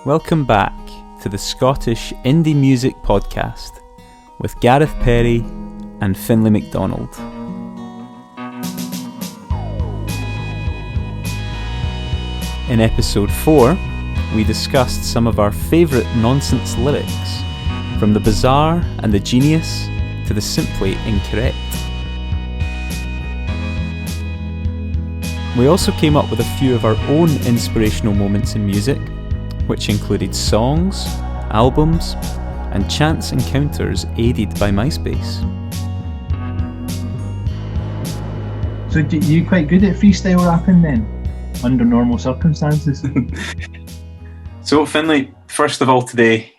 Welcome back to the Scottish Indie Music Podcast with Gareth, Perrie and Finlay Macdonald. In episode 4, we discussed some of our favourite nonsense lyrics, from the bizarre and the genius to the simply incorrect. We also came up with a few of our own inspirational moments in music, which included songs, albums, and chance encounters aided by MySpace. So you're quite good at freestyle rapping then, under normal circumstances? So Finlay, first of all today,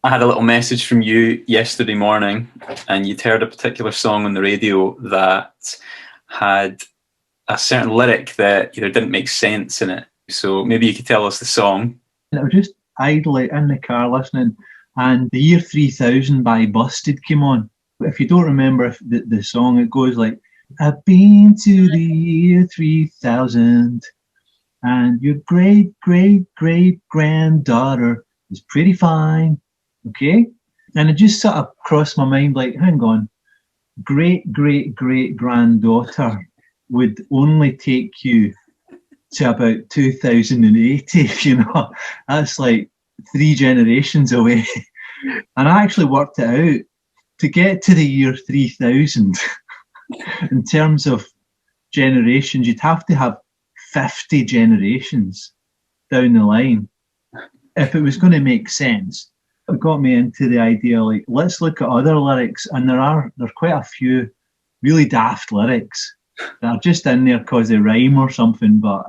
I had a little message from you yesterday morning, and you'd heard a particular song on the radio that had a certain lyric that either didn't make sense in it. So maybe you could tell us the song. I was just idly in the car listening, and The Year 3000 by Busted came on. If you don't remember the song, it goes like, I've been to the year 3000, and your great-great-great-granddaughter is pretty fine, okay? And it just sort of crossed my mind like, hang on, great-great-great-granddaughter would only take you to about 2080, you know. That's like 3 generations away. And I actually worked it out. To get to the year 3000, in terms of generations, you'd have to have 50 generations down the line if it was going to make sense. It got me into the idea, like, let's look at other lyrics, and there are quite a few really daft lyrics that are just in there because they rhyme or something, but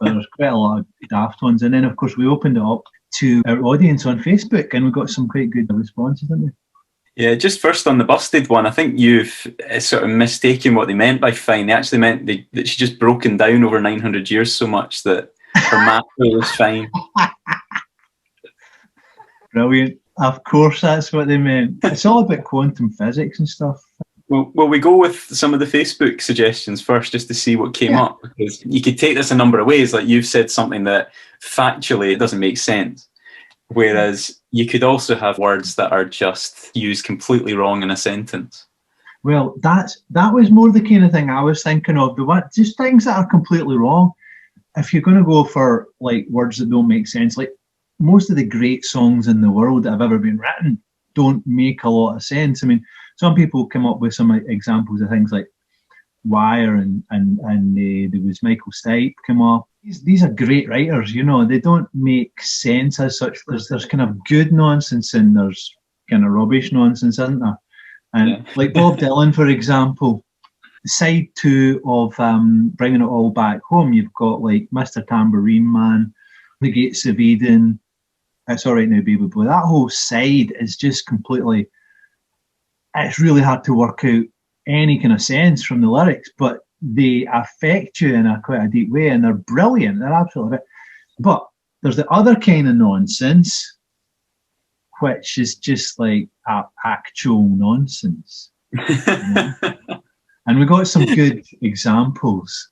there's quite a lot of daft ones. And then, of course, we opened it up to our audience on Facebook, and we got some quite good responses, didn't we? Yeah, just first on the Busted one, I think you've sort of mistaken what they meant by fine. They actually meant that she just broken down over 900 years so much that her math was fine. Brilliant. Of course, that's what they meant. It's all about quantum physics and stuff. Well, we go with some of the Facebook suggestions first, just to see what came up, because you could take this a number of ways. Like, you've said something that factually it doesn't make sense, whereas you could also have words that are just used completely wrong in a sentence. Well, that was more the kind of thing I was thinking of. Just things that are completely wrong. If you're going to go for like words that don't make sense, like most of the great songs in the world that have ever been written don't make a lot of sense. I mean, some people come up with some examples of things like Wire and there was Michael Stipe come up. These are great writers, you know. They don't make sense as such. There's kind of good nonsense and there's kind of rubbish nonsense, isn't there? And like Bob Dylan, for example, side 2 of Bringing It All Back Home, you've got like Mr. Tambourine Man, The Gates of Eden, It's All Right Now Baby Boy. That whole side is just completely, it's really hard to work out any kind of sense from the lyrics, but they affect you in quite a deep way, and they're brilliant. They're absolutely brilliant. But there's the other kind of nonsense, which is just like actual nonsense. You know? And we got some good examples.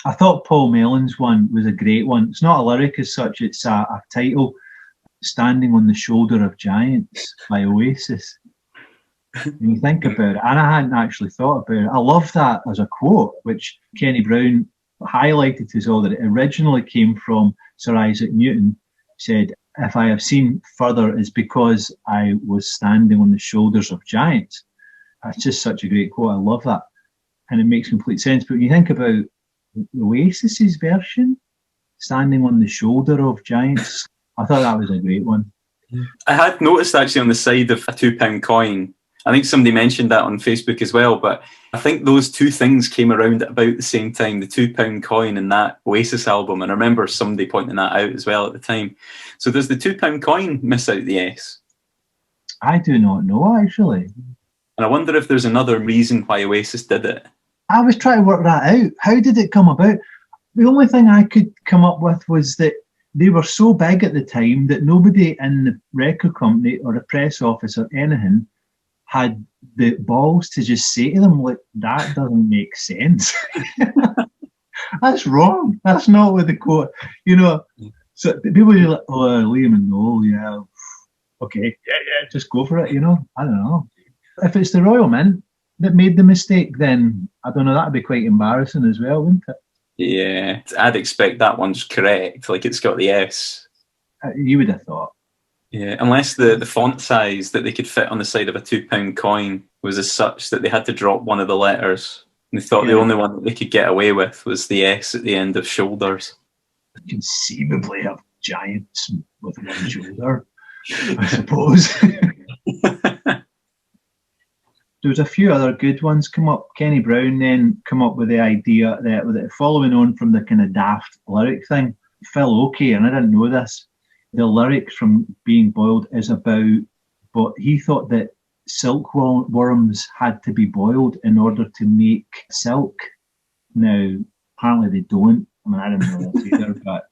I thought Paul Mellon's one was a great one. It's not a lyric as such, it's a title, Standing on the Shoulder of Giants by Oasis. When you think about it, and I hadn't actually thought about it, I love that as a quote, which Kenny Brown highlighted to us all, that it originally came from Sir Isaac Newton. He said, if I have seen further, it's because I was standing on the shoulders of giants. That's just such a great quote. I love that. And it makes complete sense. But when you think about Oasis's version, Standing on the Shoulder of Giants, I thought that was a great one. I had noticed actually on the side of a £2 coin, I think somebody mentioned that on Facebook as well, but I think those two things came around at about the same time, the £2 coin and that Oasis album. And I remember somebody pointing that out as well at the time. So does the £2 coin miss out the S? I do not know, actually. And I wonder if there's another reason why Oasis did it. I was trying to work that out. How did it come about? The only thing I could come up with was that they were so big at the time that nobody in the record company or the press office or anything had the balls to just say to them, like, that doesn't make sense. That's wrong. That's not what the quote, you know. So people are like, oh, Liam and Noel, yeah, okay, yeah, just go for it, you know? I don't know. If it's the Royal Mint that made the mistake, then I don't know, that'd be quite embarrassing as well, wouldn't it? Yeah, I'd expect that one's correct. Like it's got the S. You would have thought. Yeah, unless the font size that they could fit on the side of a £2 coin was as such that they had to drop one of the letters. And they thought the only one that they could get away with was the S at the end of shoulders. Conceivably have giants with one shoulder, I suppose. There was a few other good ones come up. Kenny Brown then come up with the idea that following on from the kind of daft lyric thing, Phil Oakey, and I didn't know this, the lyrics from Being Boiled is about, but he thought that silkworms had to be boiled in order to make silk. Now, apparently they don't. I mean, I didn't know this either, but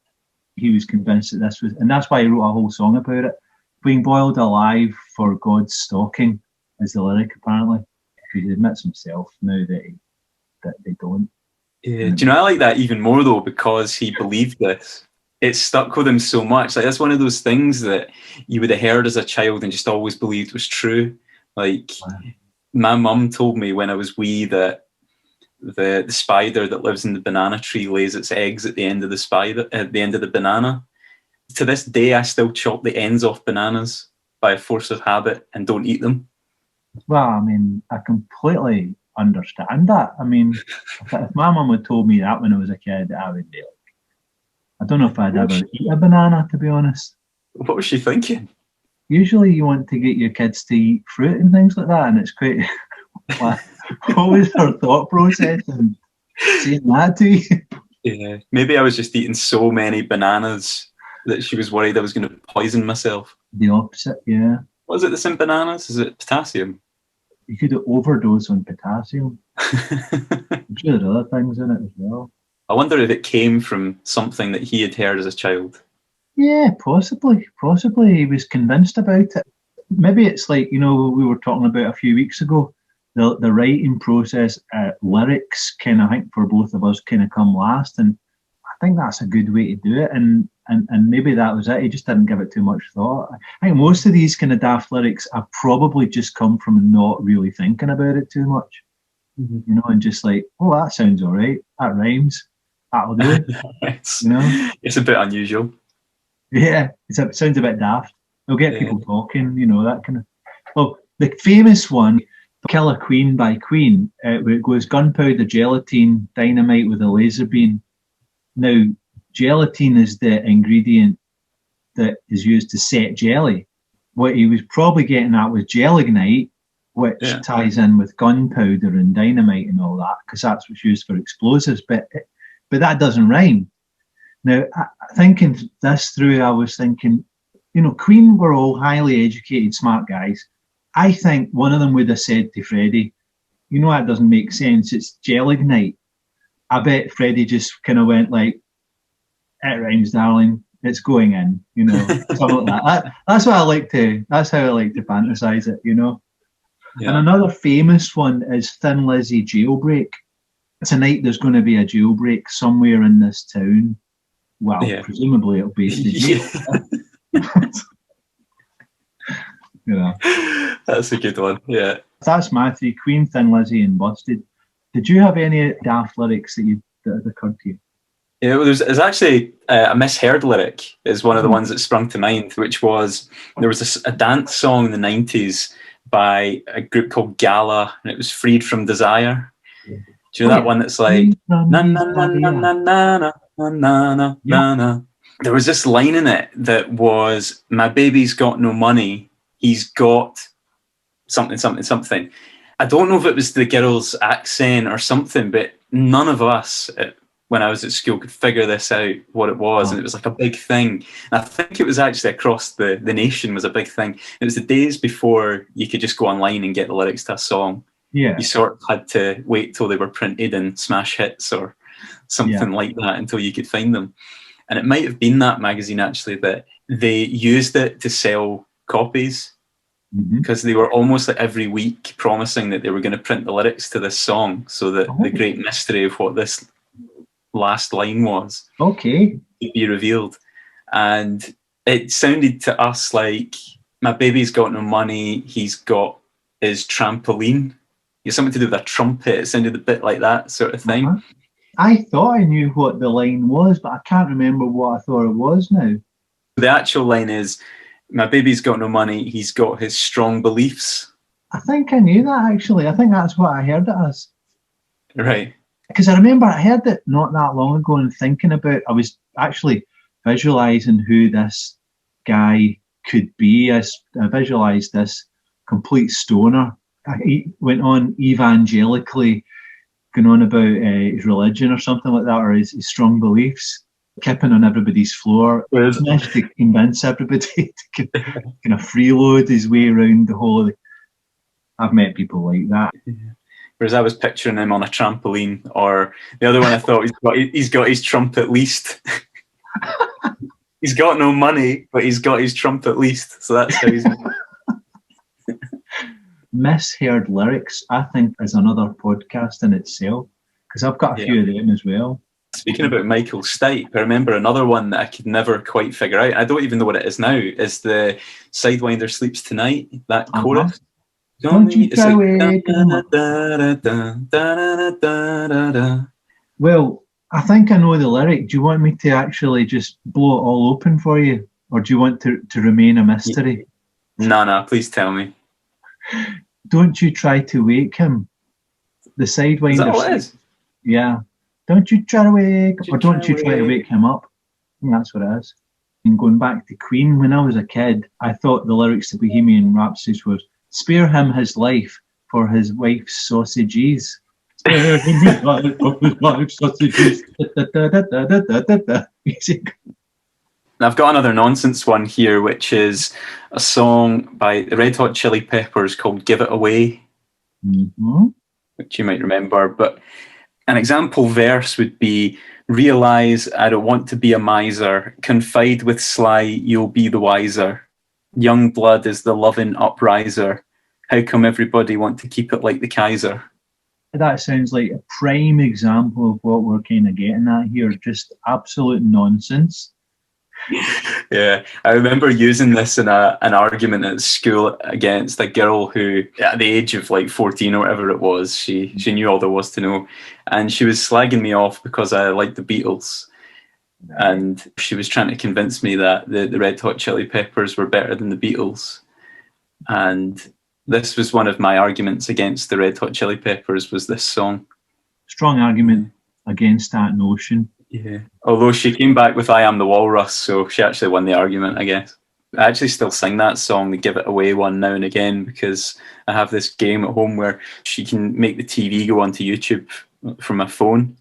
he was convinced that this was, and that's why he wrote a whole song about it. Being boiled alive for God's stocking is the lyric, apparently. He admits himself now that they don't. Yeah. Do you know, I like that even more though, because he believed this. It stuck with him so much. Like that's one of those things that you would have heard as a child and just always believed was true. Like my mum told me when I was wee that the spider that lives in the banana tree lays its eggs at the end of the banana. To this day, I still chop the ends off bananas by a force of habit and don't eat them. Well, I mean, I completely understand that. I mean, if my mum had told me that when I was a kid, I would be like, I don't know if I'd ever eat a banana, to be honest. What was she thinking? Usually you want to get your kids to eat fruit and things like that, and it's quite... what was her thought process in saying that to you? Yeah, maybe I was just eating so many bananas that she was worried I was going to poison myself. The opposite, yeah. Was it the same bananas? Is it potassium? You could overdose on potassium. I'm sure there are other things in it as well. I wonder if it came from something that he had heard as a child. Yeah, possibly. Possibly he was convinced about it. Maybe it's like, you know, we were talking about a few weeks ago, the writing process, lyrics kind of, I think for both of us kind of come last, and I think that's a good way to do it, and maybe that was it. He just didn't give it too much thought. I think most of these kind of daft lyrics have probably just come from not really thinking about it too much, you know, and just like, oh, that sounds all right, that rhymes, that'll do it. You know, it's a bit unusual. Yeah, it sounds a bit daft. It'll get people talking, you know, that kind of. Well, the famous one, "Kill a Queen" by Queen, where it goes gunpowder, gelatine, dynamite with a laser beam. Now, gelatine is the ingredient that is used to set jelly. What he was probably getting at was gelignite, which ties in with gunpowder and dynamite and all that, because that's what's used for explosives. But that doesn't rhyme. Now, thinking this through, I was thinking, you know, Queen were all highly educated, smart guys. I think one of them would have said to Freddie, you know, that doesn't make sense. It's gelignite. I bet Freddie just kind of went like, it rhymes, darling. It's going in, you know, something like that. That's what I like to. That's how I like to fantasize it, you know. Yeah. And another famous one is Thin Lizzy Jailbreak. Tonight there's going to be a jailbreak somewhere in this town. Well, presumably it'll be the jail. Yeah. That's a good one. Yeah. That's my three: Queen, Thin Lizzy, and Busted. Did you have any daft lyrics that had occurred to you? Yeah, well, there's actually a misheard lyric is one of the ones that sprung to mind, which was, there was a dance song in the 90s by a group called Gala, and it was Freed from Desire. Yeah. Do you know that one that's like, na na na na na na na na na na? There was this line in it that was, my baby's got no money, he's got something, something, something. I don't know if it was the girl's accent or something, but none of us when I was at school could figure this out, what it was. And it was like a big thing. And I think it was actually across the nation was a big thing. It was the days before you could just go online and get the lyrics to a song. Yeah. You sort of had to wait till they were printed in Smash Hits or something like that until you could find them. And it might have been that magazine actually that they used it to sell copies, because they were almost like every week promising that they were going to print the lyrics to this song, so that the great mystery of what this last line was could be revealed. and it sounded to us like, my baby's got no money, he's got his trampoline. It's something to do with a trumpet. It sounded a bit like that sort of thing. Uh-huh. I thought I knew what the line was, but I can't remember what I thought it was now. The actual line is, my baby's got no money, he's got his strong beliefs. I think I knew that, actually. I think that's what I heard it as. Right. Because I remember I heard it not that long ago and thinking about, I was actually visualising who this guy could be. I visualised this complete stoner. He went on evangelically, going on about his religion or something like that, or his strong beliefs, kipping on everybody's floor, managed to convince everybody to kind of freeload his way around the whole. I've met people like that. Yeah. Whereas I was picturing him on a trampoline, or the other one I thought he's got his trump at least. He's got no money, but he's got his trump at least. So that's how he's. Misheard lyrics, I think, is another podcast in itself, because I've got a few of them as well. Speaking about Michael Stipe, I remember another one that I could never quite figure out. I don't even know what it is now. Is the Sidewinder Sleeps Tonight, that chorus? Don't you try Well, I think I know the lyric. Do you want me to actually just blow it all open for you? Or do you want to remain a mystery? No, please tell me. Don't you try to wake him. The Sidewinder. Is that what it is? Yeah. Don't you try to wake him. Or don't you try to wake him up. I think that's what it is. And going back to Queen, when I was a kid, I thought the lyrics to Bohemian Rhapsody was, spare him his life for his wife's sausages. Spare him his life for his wife's sausages. I've got another nonsense one here, which is a song by the Red Hot Chili Peppers called Give It Away, which you might remember. But an example verse would be, realise I don't want to be a miser, confide with Sly, you'll be the wiser. Young blood is the loving upriser. How come everybody want to keep it like the Kaiser? That sounds like a prime example of what we're kind of getting at here. Just absolute nonsense. Yeah, I remember using this in an argument at school against a girl who, at the age of like 14 or whatever it was, she knew all there was to know. And she was slagging me off because I liked the Beatles. And she was trying to convince me that the Red Hot Chili Peppers were better than the Beatles. And this was one of my arguments against the Red Hot Chili Peppers, was this song. Strong argument against that notion. Yeah. Although she came back with I Am the Walrus, so she actually won the argument, I guess. I actually still sing that song, the Give It Away one, now and again, because I have this game at home where she can make the TV go onto YouTube from my phone.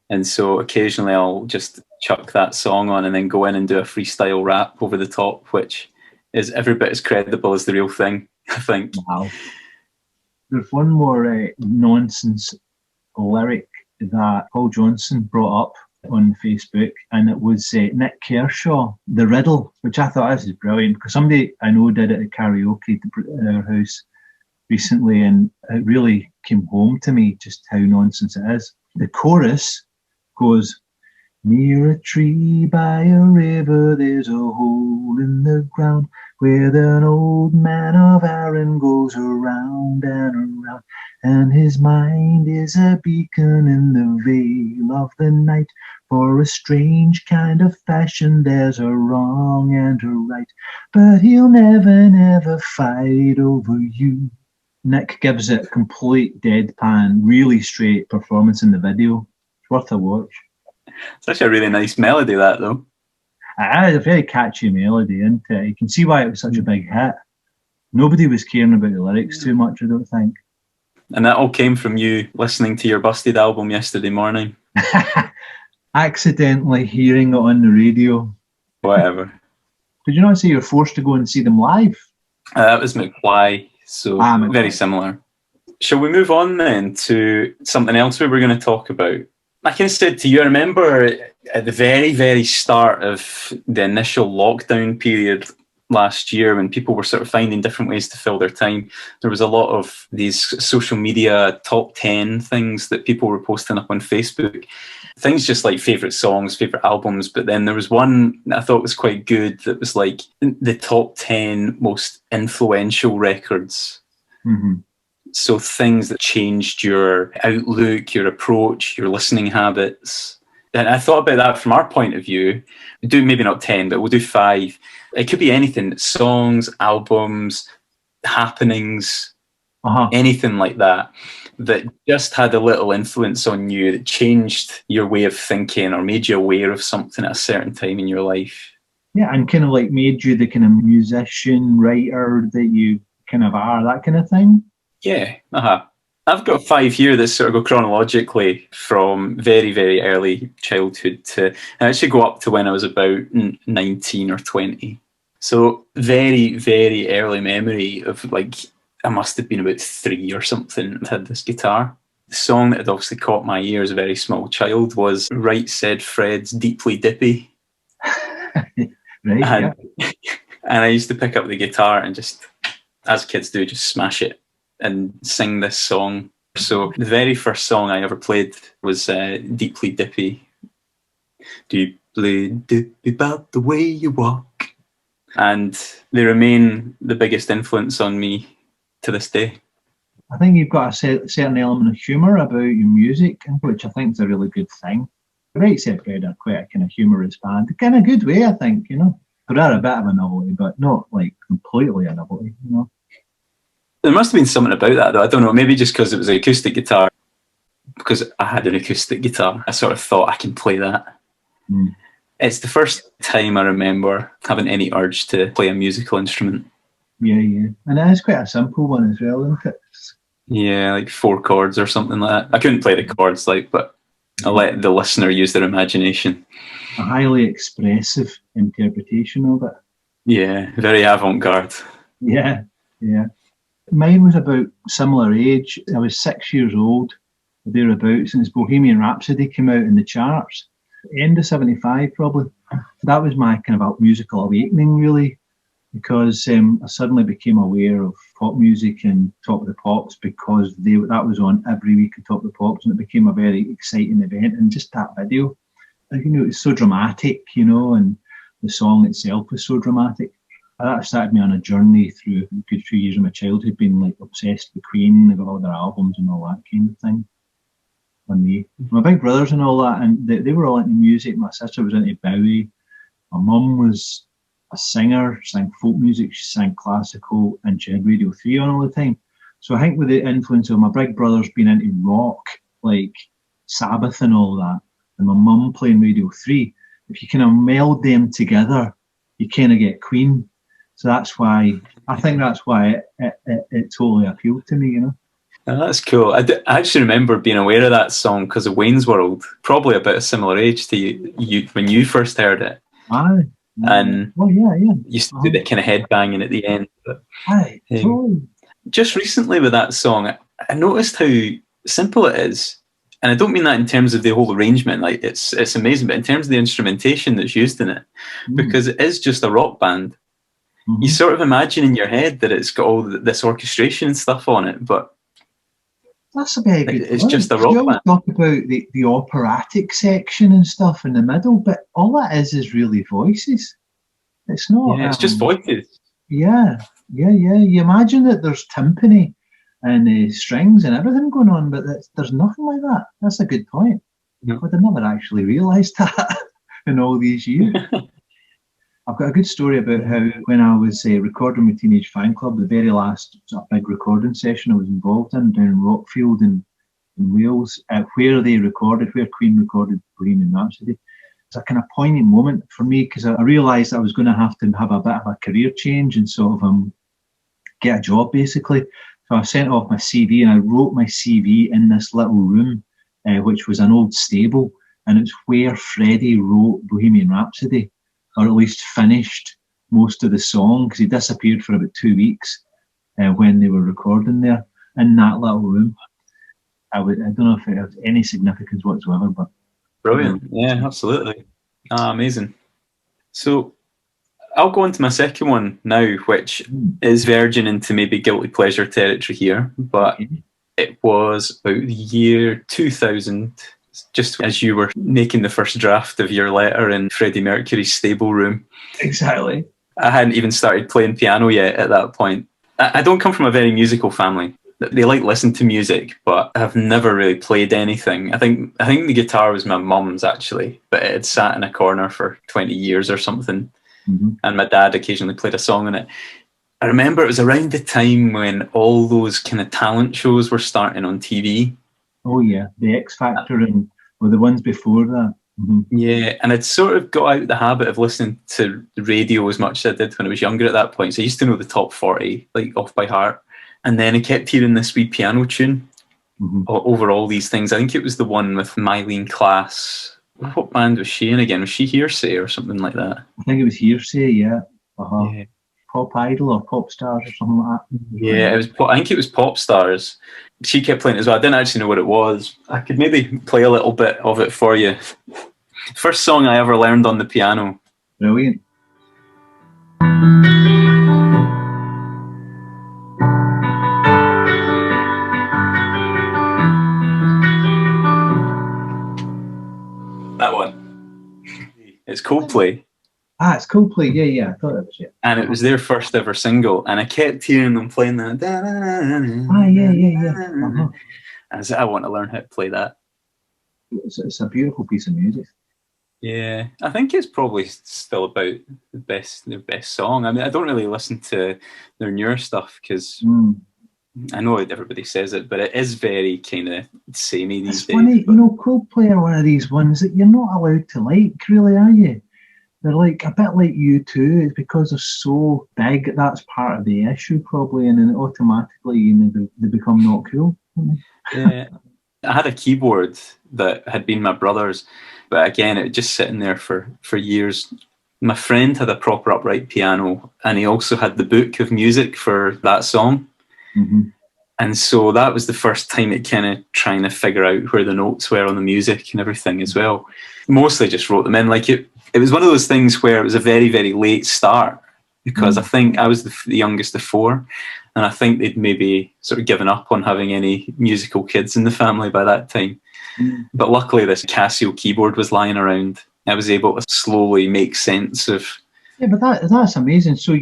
And so occasionally I'll just chuck that song on and then go in and do a freestyle rap over the top, which is every bit as credible as the real thing, I think. Wow. There's one more nonsense lyric that Paul Johnson brought up on Facebook, and it was Nick Kershaw, The Riddle, which I thought, this is brilliant, because somebody I know did it at karaoke at our house recently, and it really came home to me just how nonsense it is. The chorus goes, near a tree by a river there's a hole in the ground where an old man of iron goes around and around, and his mind is a beacon in the veil of the night. For a strange kind of fashion there's a wrong and a right, but he'll never, never fight over you. Nick gives it complete deadpan, really straight performance in the video. It's worth a watch. It's actually a really nice melody, that, though. It's a very catchy melody, isn't it? You can see why it was such a big hit. Nobody was caring about the lyrics too much, I don't think. And that all came from you listening to your Busted album yesterday morning. Accidentally hearing it on the radio. Whatever. Did you not say you're forced to go and see them live? That was McFly, so very similar. Shall we move on then to something else we were going to talk about? Like I said to you, I remember at the very, very start of the initial lockdown period, last year, when people were sort of finding different ways to fill their time, there was a lot of these social media top 10 things that people were posting up on Facebook. Things just like favourite songs, favourite albums. But then there was one that I thought was quite good that was like the top 10 most influential records. Mm-hmm. So things that changed your outlook, your approach, your listening habits. And I thought about that from our point of view. We'll do maybe not 10, but we'll do 5. It could be anything: songs, albums, happenings, anything like that, that just had a little influence on you, that changed your way of thinking or made you aware of something at a certain time in your life. Yeah, and kind of like made you the kind of musician, writer that you kind of are, that kind of thing. Yeah, I've got 5 here that sort of go chronologically from very, very early childhood to, I actually go up to when I was about 19 or 20. So very, very early memory of, like, I must have been about 3 or something, I had this guitar. The song that had obviously caught my ear as a very small child was Right Said Fred's Deeply Dippy. Right, and I used to pick up the guitar and just, as kids do, just smash it and sing this song. So the very first song I ever played was Deeply Dippy. Deeply dippy about the way you walk. And they remain the biggest influence on me to this day. I think you've got a certain element of humour about your music, which I think is a really good thing. Right Said Fred are quite a kind of humorous band. Kind of good way, I think, you know. They are a bit of a novelty, but not like completely a novelty, you know. There must have been something about that, though. I don't know, maybe just because it was an acoustic guitar. Because I had an acoustic guitar, I sort of thought I can play that. Mm. It's the first time I remember having any urge to play a musical instrument. Yeah. And it is quite a simple one as well, isn't it? Yeah, like 4 chords or something like that. I couldn't play the chords, but I let the listener use their imagination. A highly expressive interpretation of it. Yeah, very avant-garde. Yeah. Mine was about similar age. I was 6 years old, thereabouts, and Bohemian Rhapsody came out in the charts. End of 75, probably. That was my kind of musical awakening, really, because I suddenly became aware of pop music and Top of the Pops, because that was on every week of Top of the Pops, and it became a very exciting event. And just that video, you know, it's so dramatic, you know, and the song itself was so dramatic. That started me on a journey through a good few years of my childhood, being like obsessed with Queen. They got all their albums and all that kind of thing. And my big brothers and all that, and they were all into music. My sister was into Bowie. My mum was a singer, sang folk music, she sang classical, and she had Radio 3 on all the time. So I think with the influence of my big brothers being into rock, like Sabbath and all that, and my mum playing Radio 3, if you kind of meld them together, you kind of get Queen. So I think that's why it totally appealed to me, you know. Oh, that's cool. I actually remember being aware of that song because of Wayne's World, probably about a similar age to you when you first heard it. Aye. And yeah. Used to do that kind of headbanging at the end. But, aye, totally. Just recently with that song, I noticed how simple it is. And I don't mean that in terms of the whole arrangement, like it's amazing, but in terms of the instrumentation that's used in it, because it is just a rock band. Mm-hmm. You sort of imagine in your head that it's got all this orchestration and stuff on it, but that's a very good it's point. just a rock band. Talk about the operatic section and stuff in the middle, but all that is really voices. It's not. Yeah, it's just voices. Yeah. You imagine that there's timpani and strings and everything going on, but there's nothing like that. That's a good point. No. But I never actually realised that in all these years. I've got a good story about how when I was recording with Teenage Fan Club, the very last big recording session I was involved in down in Rockfield in Wales, where Queen recorded Bohemian Rhapsody. It's a kind of poignant moment for me because I realised I was going to have a bit of a career change and sort of get a job basically. So I sent off my CV and I wrote my CV in this little room, which was an old stable, and it's where Freddie wrote Bohemian Rhapsody, or at least finished most of the song, because he disappeared for about 2 weeks when they were recording there in that little room. I don't know if it has any significance whatsoever, but brilliant. Yeah, absolutely. Amazing. So I'll go on to my second one now, which is verging into maybe guilty pleasure territory here, but it was about the year 2000, just as you were making the first draft of your letter in Freddie Mercury's stable room. Exactly. I hadn't even started playing piano yet at that point. I don't come from a very musical family. They like listen to music, but I've never really played anything. I think the guitar was my mum's actually, but it had sat in a corner for 20 years or something. Mm-hmm. And my dad occasionally played a song on it. I remember it was around the time when all those kind of talent shows were starting on TV. Oh yeah, the X Factor and the ones before that. Mm-hmm. Yeah, and I'd sort of got out the habit of listening to the radio as much as I did when I was younger at that point. So I used to know the top 40, like off by heart. And then I kept hearing this wee piano tune over all these things. I think it was the one with Mylene Klass. What band was she in again? Was she Hearsay or something like that? I think it was Hearsay, yeah. Yeah. Pop Idol or Pop Stars or something like that. Yeah, it was. I think it was Pop Stars. She kept playing it as well. I didn't actually know what it was. I could maybe play a little bit of it for you. First song I ever learned on the piano. Brilliant. That one. It's Coldplay. It's Coldplay. Yeah. I thought it was it. And it was their first ever single, and I kept hearing them playing that. Yeah. I said, I want to learn how to play that. It's a beautiful piece of music. Yeah, I think it's probably still about their best song. I mean, I don't really listen to their newer stuff because I know everybody says it, but it is very kind of samey these days. Funny, Coldplay are one of these ones that you're not allowed to like, really, are you? They're like a bit like U2. It's because they're so big. That's part of the issue, probably, and then automatically, they become not cool. Yeah, I had a keyboard that had been my brother's, but again, it was just sitting there for years. My friend had a proper upright piano, and he also had the book of music for that song. Mm-hmm. And so that was the first time it kind of trying to figure out where the notes were on the music and everything as well. Mostly just wrote them in. Like it was one of those things where it was a very, very late start because I think I was the youngest of four, and I think they'd maybe sort of given up on having any musical kids in the family by that time. But luckily this Casio keyboard was lying around. I was able to slowly make sense of... Yeah, but that's amazing. So,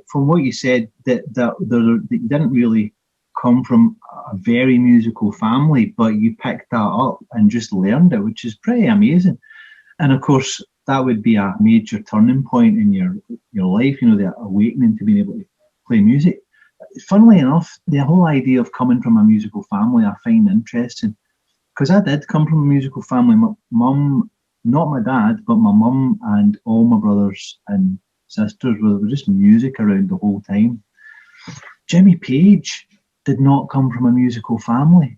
from what you said, that you didn't really come from a very musical family, but you picked that up and just learned it, which is pretty amazing. And of course, that would be a major turning point in your life, the awakening to being able to play music. Funnily enough, the whole idea of coming from a musical family I find interesting, because I did come from a musical family. My mum, not my dad, but my mum and all my brothers and sisters were just music around the whole time. Jimmy Page did not come from a musical family.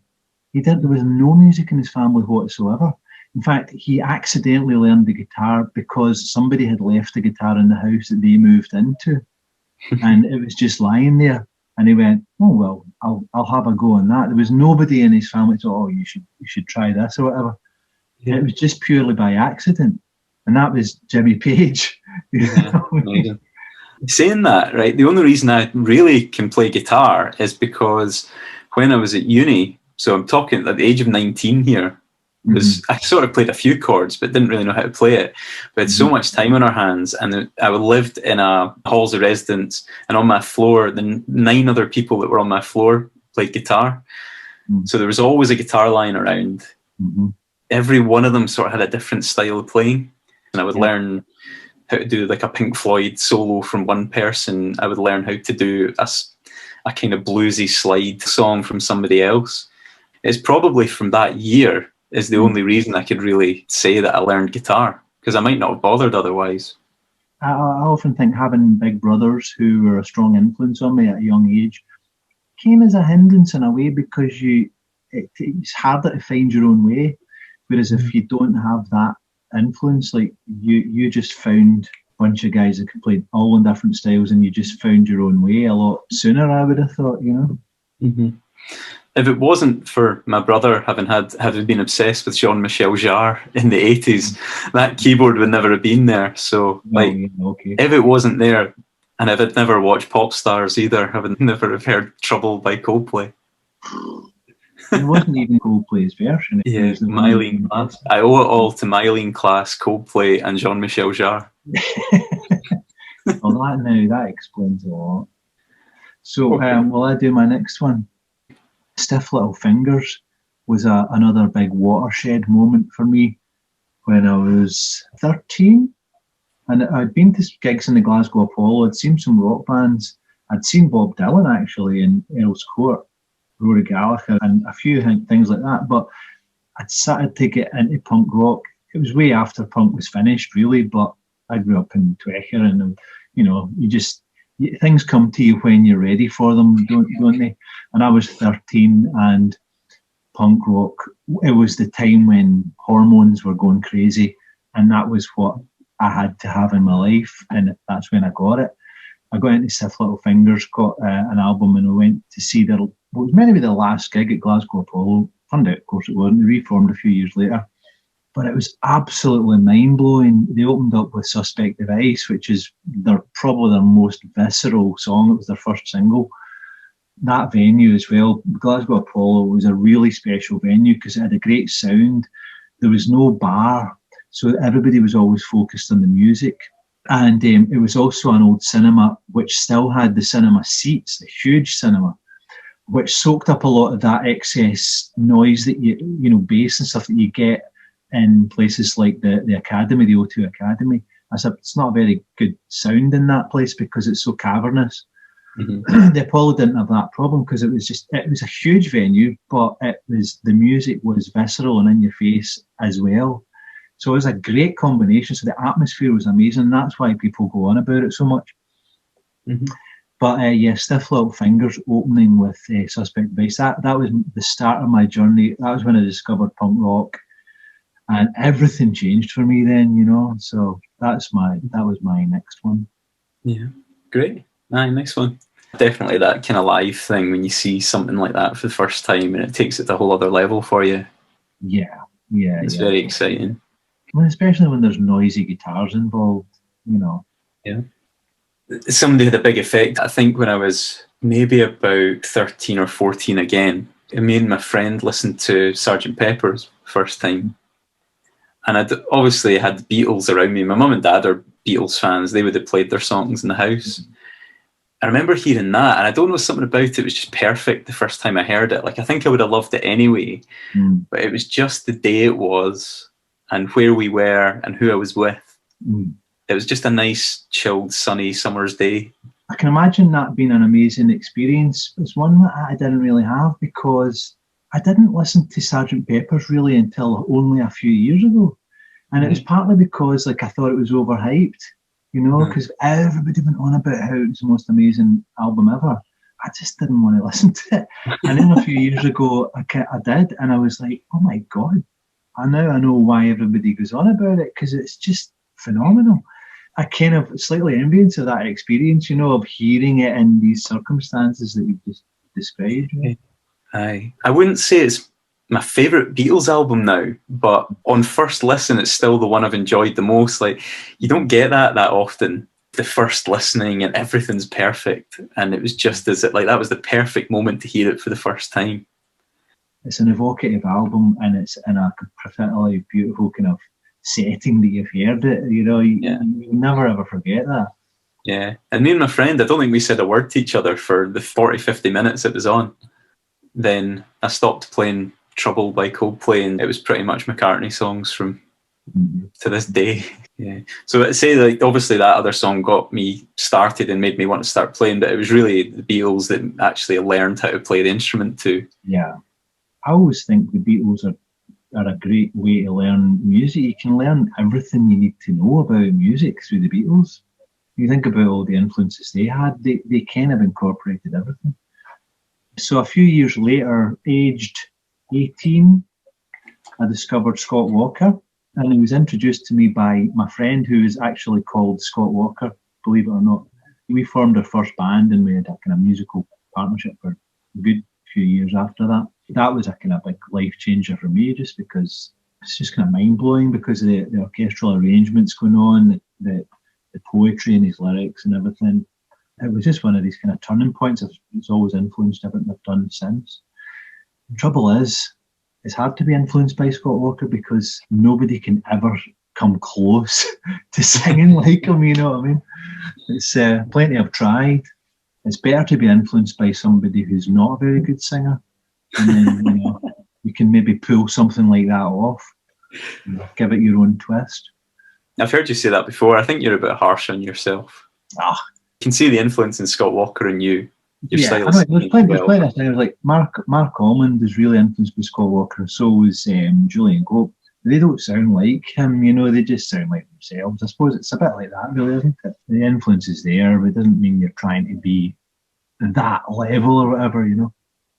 There was no music in his family whatsoever. In fact, he accidentally learned the guitar because somebody had left the guitar in the house that they moved into, and it was just lying there. And he went, "Oh well, I'll have a go on that." There was nobody in his family to, "Oh, you should try this" or whatever. Yeah. It was just purely by accident, and that was Jimmy Page. Yeah, saying that, right? The only reason I really can play guitar is because when I was at uni, so I'm talking at the age of 19 here, because I sort of played a few chords but didn't really know how to play it. We had so much time on our hands, and I lived in a halls of residence, and on my floor, the 9 other people that were on my floor played guitar. So there was always a guitar lying around. Every one of them sort of had a different style of playing, and I would learn how to do like a Pink Floyd solo from one person. I would learn how to do a kind of bluesy slide song from somebody else. It's probably from that year is the only reason I could really say that I learned guitar, because I might not have bothered otherwise. I often think having big brothers who were a strong influence on me at a young age came as a hindrance in a way, because it's harder to find your own way. Whereas if you don't have that influence, like you just found a bunch of guys that could play all in different styles, and you just found your own way a lot sooner, I would have thought, if it wasn't for my brother having been obsessed with Jean-Michel Jarre in the 80s, that keyboard would never have been there. So, if it wasn't there, and if I'd never watched Pop Stars either, I would never have heard Trouble by Coldplay. It wasn't even Coldplay's version. Yeah, Mylene Class. I owe it all to Mylene Class, Coldplay, and Jean-Michel Jarre. Well, that explains a lot. So, will I do my next one? Stiff Little Fingers was another big watershed moment for me when I was 13. And I'd been to gigs in the Glasgow Apollo. I'd seen some rock bands. I'd seen Bob Dylan, actually, in Earl's Court, Rory Gallagher, and a few things like that. But I'd started to get into punk rock. It was way after punk was finished, really, but I grew up in Twecker, and, things come to you when you're ready for them, don't they? And I was 13, and punk rock, it was the time when hormones were going crazy, and that was what I had to have in my life, and that's when I got it. I got into Stiff Little Fingers, got an album, and I went to see what was meant to be the last gig at Glasgow Apollo. Turned out, of course, it wasn't. They reformed a few years later. But it was absolutely mind-blowing. They opened up with Suspect Device, which is probably their most visceral song. It was their first single. That venue as well, Glasgow Apollo, was a really special venue because it had a great sound. There was no bar, so everybody was always focused on the music. And it was also an old cinema, which still had the cinema seats, the huge cinema, which soaked up a lot of that excess noise that bass and stuff that you get in places like the Academy, the O2 Academy. It's not a very good sound in that place because it's so cavernous. Mm-hmm. The Apollo didn't have that problem because it was a huge venue, but the music was visceral and in your face as well. So it was a great combination. So the atmosphere was amazing. And that's why people go on about it so much. Mm-hmm. But Stiff Little Fingers opening with Suspect Device, that was the start of my journey. That was when I discovered punk rock. And everything changed for me then, So that was my next one. Yeah, great. Next one. Definitely that kind of live thing when you see something like that for the first time and it takes it to a whole other level for you. Yeah. It's very exciting. Well, especially when there's noisy guitars involved, Yeah. Somebody had a big effect, I think, when I was maybe about 13 or 14 again. Me and my friend listened to Sgt. Pepper's first time. And I'd obviously had the Beatles around me. My mum and dad are Beatles fans. They would have played their songs in the house. Mm-hmm. I remember hearing that, and I don't know, something about it was just perfect the first time I heard it. Like, I think I would have loved it anyway, but it was just the day it was, and where we were, and who I was with. It was just a nice, chilled, sunny summer's day. I can imagine that being an amazing experience. It's one that I didn't really have because I didn't listen to Sgt. Pepper's really until only a few years ago. And it was partly because I thought it was overhyped, because everybody went on about how it was the most amazing album ever. I just didn't want to listen to it. And then a few years ago, I did, and I was like, oh my God, I know why everybody goes on about it, because it's just phenomenal. I kind of slightly envious of that experience, of hearing it in these circumstances that you've just described. I wouldn't say it's my favourite Beatles album now, but on first listen, it's still the one I've enjoyed the most. Like, you don't get that often. The first listening and everything's perfect, and it was just that was the perfect moment to hear it for the first time. It's an evocative album, and it's in a particularly beautiful kind of setting that you've heard it. You never ever forget that. Yeah, and me and my friend, I don't think we said a word to each other for the 40-50 minutes it was on. Then I stopped playing Trouble by Coldplay, and it was pretty much McCartney songs from to this day. Yeah. So I'd say, obviously that other song got me started and made me want to start playing, but it was really the Beatles that actually learned how to play the instrument too. Yeah. I always think the Beatles are a great way to learn music. You can learn everything you need to know about music through the Beatles. You think about all the influences they had, they kind of incorporated everything. So a few years later, aged 18, I discovered Scott Walker, and he was introduced to me by my friend who is actually called Scott Walker, believe it or not. We formed our first band, and we had a kind of musical partnership for a good few years after that. That was a kind of big life changer for me, just because it's just kind of mind blowing because of the orchestral arrangements going on, the poetry and his lyrics and everything. It was just one of these kind of turning points. It's always influenced everything I've done since. The trouble is, it's hard to be influenced by Scott Walker because nobody can ever come close to singing like him, you know what I mean? It's plenty I've tried. It's better to be influenced by somebody who's not a very good singer, and then you can maybe pull something like that off, give it your own twist. I've heard you say that before. I think you're a bit harsh on yourself. You can see the influence in Scott Walker in you. Your style I know, there's plenty of things. Like Mark Almond is really influenced by Scott Walker, and so was Julian Gope. They don't sound like him, they just sound like themselves. I suppose it's a bit like that, really, isn't it? The influence is there, but it doesn't mean you're trying to be that level or whatever,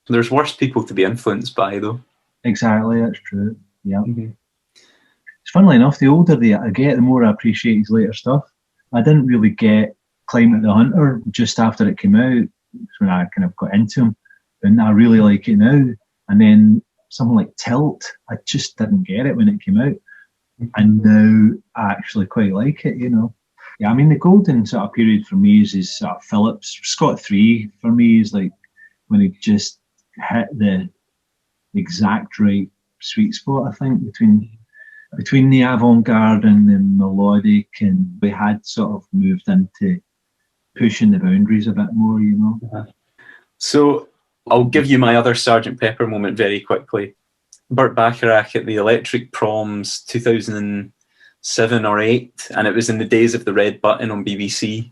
There's worse people to be influenced by, though. Exactly, that's true. Yeah. Mm-hmm. It's funnily enough, the older I get, the more I appreciate his later stuff. I didn't really get Climate the Hunter just after it came out. It's when I kind of got into him, and I really like it now. And then something like Tilt, I just didn't get it when it came out, and now I actually quite like it. Yeah, I mean the golden sort of period for me is his sort of Phillips. Scott 3 for me is like when he just hit the exact right sweet spot. I think between the avant-garde and the melodic, and we had sort of moved into pushing the boundaries a bit more, So I'll give you my other Sgt. Pepper moment very quickly. Burt Bacharach at the Electric Proms 2007 or 8, and it was in the days of the red button on BBC.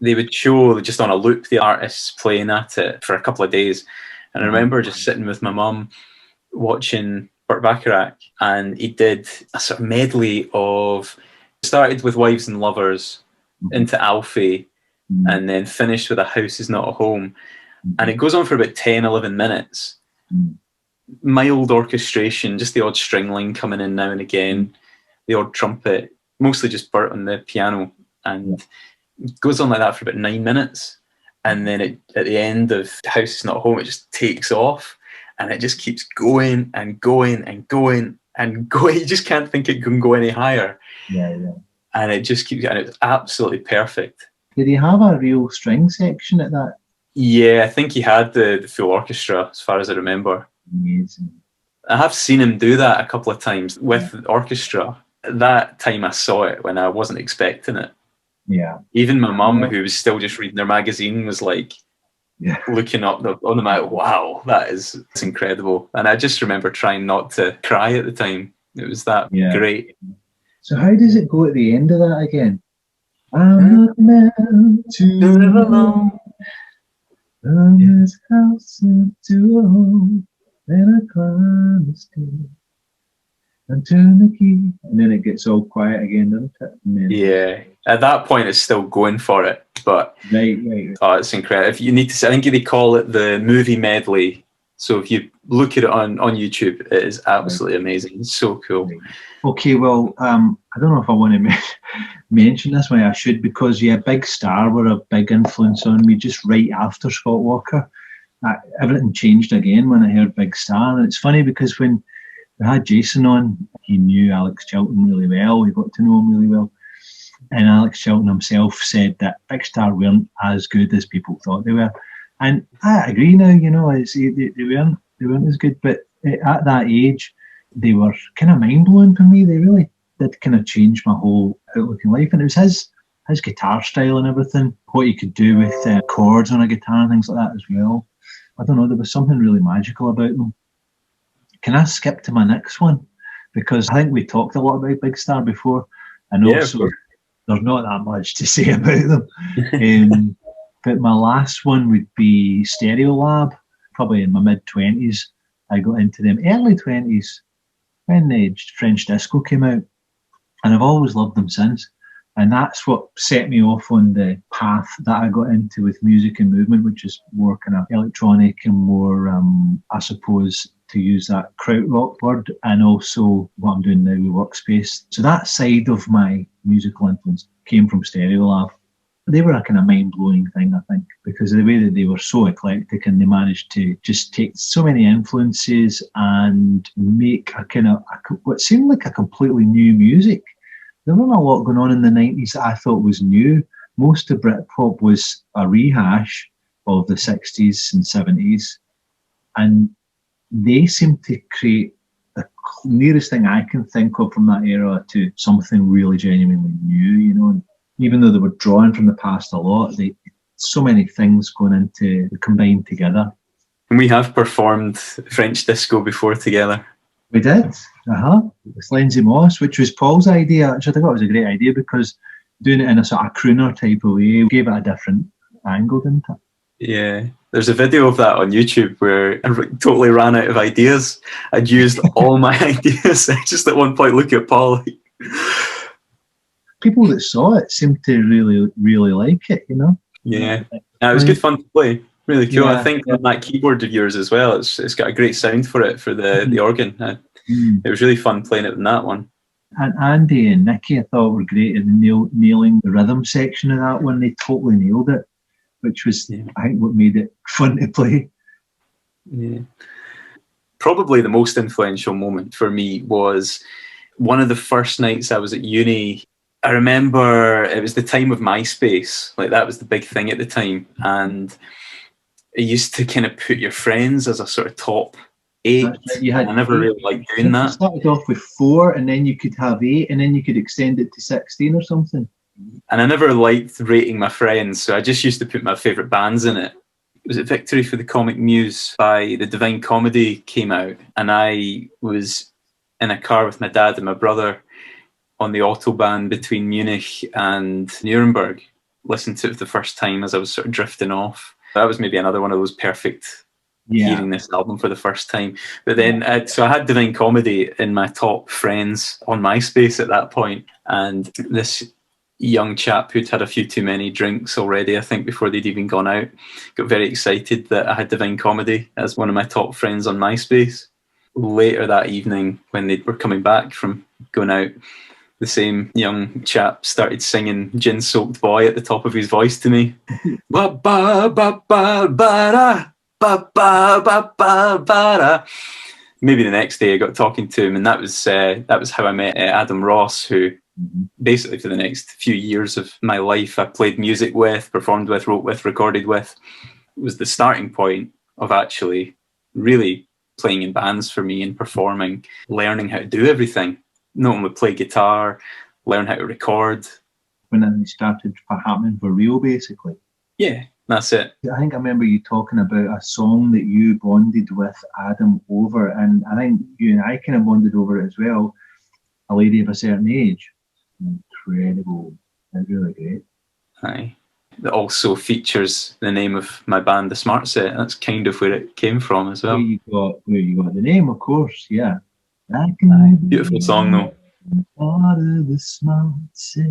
They would show just on a loop the artists playing at it for a couple of days. And I remember just sitting with my mum watching Burt Bacharach, and he did a sort of medley of, started with Wives and Lovers into Alfie, and then finished with A House Is Not a Home. And it goes on for about 10, 11 minutes. Mild orchestration, just the odd string line coming in now and again, the odd trumpet, mostly just Burt on the piano. And it goes on like that for about 9 minutes. And then at the end of House Is Not Home, it just takes off. And it just keeps going and going and going and going. You just can't think it can go any higher. Yeah. And it just keeps, and it's absolutely perfect. Did he have a real string section at that? Yeah, I think he had the full orchestra, as far as I remember. Amazing. I have seen him do that a couple of times with the orchestra. That time I saw it when I wasn't expecting it. Yeah. Even my mum, who was still just reading their magazine, was like looking up on them out, wow, it's incredible. And I just remember trying not to cry at the time. It was that great. So how does it go at the end of that again? I'm not meant to live alone. From this house into a home, then I climb the stairs and turn the key, and then it gets all quiet again, doesn't it? Yeah, at that point it's still going for it, but right. Oh, it's incredible. If you need to, I think they call it the movie medley. So if you look at it on YouTube, it is absolutely amazing. It's so cool. Right. Okay, well, I don't know if I want to mention this way. I should, because Big Star were a big influence on me just right after Scott Walker. Everything changed again when I heard Big Star. And it's funny because when we had Jason on, he knew Alex Chilton really well. We got to know him really well. And Alex Chilton himself said that Big Star weren't as good as people thought they were. And I agree now, they weren't as good. But at that age, they were kind of mind-blowing for me. They really did kind of change my whole outlook in life. And it was his guitar style and everything, what he could do with chords on a guitar and things like that as well. I don't know, there was something really magical about them. Can I skip to my next one? Because I think we talked a lot about Big Star before, and also there's not that much to say about them. But my last one would be Stereolab, probably in my mid-20s. I got into them early 20s when the French disco came out, and I've always loved them since. And that's what set me off on the path that I got into with music and movement, which is more kind of electronic and more, I suppose, to use that krautrock word, and also what I'm doing now with Workspace. So that side of my musical influence came from Stereolab. They were a kind of mind-blowing thing, I think, because of the way that they were so eclectic and they managed to just take so many influences and make a kind of what seemed like a completely new music. There wasn't a lot going on in the 90s that I thought was new. Most of Britpop was a rehash of the 60s and 70s. And they seemed to create the nearest thing I can think of from that era to something really genuinely new, you know. And even though they were drawing from the past a lot, so many things going into combined together. And we have performed French disco before together. We did, with Lindsay Moss, which was Paul's idea, which I thought was a great idea because doing it in a sort of crooner type of way gave it a different angle, didn't it? Yeah, there's a video of that on YouTube where I totally ran out of ideas. I'd used all my ideas. I just at one point look at Paul. People that saw it seemed to really, really like it, you know? Yeah, it was good fun to play. Really cool. Yeah, I think on that keyboard of yours as well, it's got a great sound for it, for the organ. It was really fun playing it in that one. And Andy and Nicky, I thought, were great in nailing the rhythm section of that one. They totally nailed it, which was, I think, what made it fun to play. Yeah. Probably the most influential moment for me was one of the first nights I was at uni. I remember it was the time of MySpace. Like, that was the big thing at the time. And it used to kind of put your friends as a sort of top 8. I never really liked doing that. It started off with 4, and then you could have 8, and then you could extend it to 16 or something. And I never liked rating my friends, so I just used to put my favourite bands in it. Was it Victory for the Comic Muse by the Divine Comedy came out, and I was in a car with my dad and my brother on the Autobahn between Munich and Nuremberg, listened to it for the first time as I was sort of drifting off. That was maybe another one of those perfect hearing this album for the first time. But then, so I had Divine Comedy in my top friends on MySpace at that point, and this young chap who'd had a few too many drinks already, I think, before they'd even gone out, got very excited that I had Divine Comedy as one of my top friends on MySpace. Later that evening, when they were coming back from going out, the same young chap started singing Gin Soaked Boy at the top of his voice to me. Ba ba ba ba ba da, ba ba ba ba ba da. Maybe the next day I got talking to him, and that was how I met Adam Ross, who basically for the next few years of my life I played music with, performed with, wrote with, recorded with. It was the starting point of actually really playing in bands for me and performing, learning how to do everything. Not only play guitar, learn how to record. When it started happening for real, basically. Yeah, that's it. I think I remember you talking about a song that you bonded with Adam over, and I think you and I kind of bonded over it as well. A Lady of a Certain Age. Incredible. It's really great. Aye. It also features the name of my band, The Smart Set. That's kind of where it came from as well. Where you got the name, of course, yeah. Aye. Beautiful song though. Part of the Smart Set.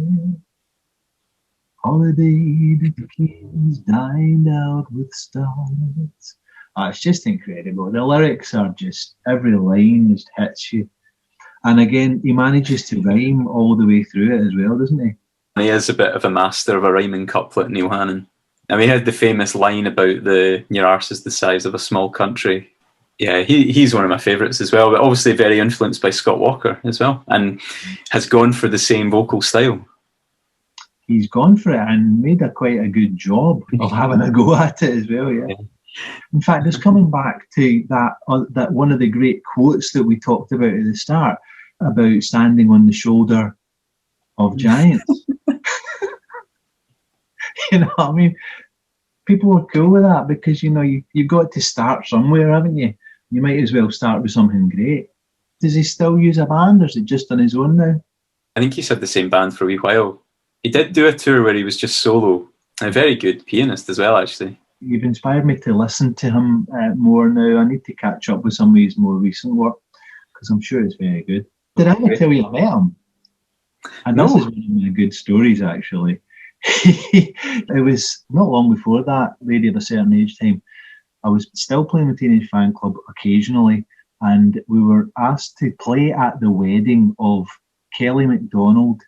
Holiday to the kings, dined out with stars. It's just incredible. The lyrics are just, every line just hits you. And again, he manages to rhyme all the way through it as well, doesn't he? He is a bit of a master of a rhyming couplet, Neil Hannon. And we had the famous line about your arse is the size of a small country. Yeah, he's one of my favourites as well, but obviously very influenced by Scott Walker as well, and has gone for the same vocal style. He's gone for it and made quite a good job of having a go at it as well, yeah. In fact, just coming back to that one of the great quotes that we talked about at the start, about standing on the shoulder of giants. You know what I mean? People were cool with that because, you know, you've got to start somewhere, haven't you? You might as well start with something great. Does he still use a band, or is it just on his own now? I think he's had the same band for a wee while. He did do a tour where he was just solo. A very good pianist as well, actually. You've inspired me to listen to him more now. I need to catch up with some of his more recent work because I'm sure it's very good. Did I ever tell you I met him? And No. This is one of my good stories, actually. It was not long before that, Lady of a Certain Age time. I was still playing the Teenage Fan Club occasionally, and we were asked to play at the wedding of Kelly Macdonald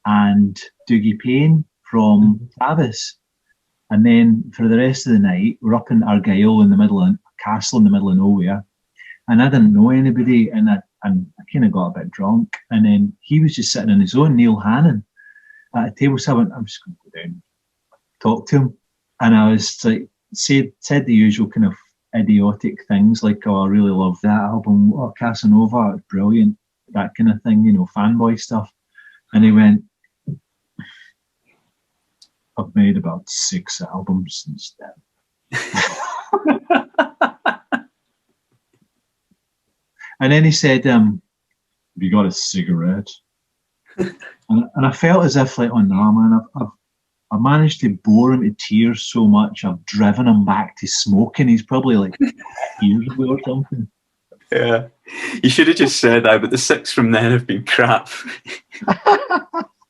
and Dougie Payne from Travis. And then for the rest of the night, we're up in Argyll in the middle of a castle in the middle of nowhere. And I didn't know anybody, and I kind of got a bit drunk. And then he was just sitting on his own, Neil Hannon, at a table. So I went, I'm just going to go down, talk to him. And I was like, said the usual kind of idiotic things like, oh, I really love that album, oh, Casanova, it's brilliant, that kind of thing, fanboy stuff. And he went, I've made about 6 albums since then. And then he said, have you got a cigarette? and I felt as if, like, oh no, man, I've managed to bore him to tears so much, I've driven him back to smoking. He's probably like years ago or something. Yeah. You should have just said that, but the 6 from then have been crap.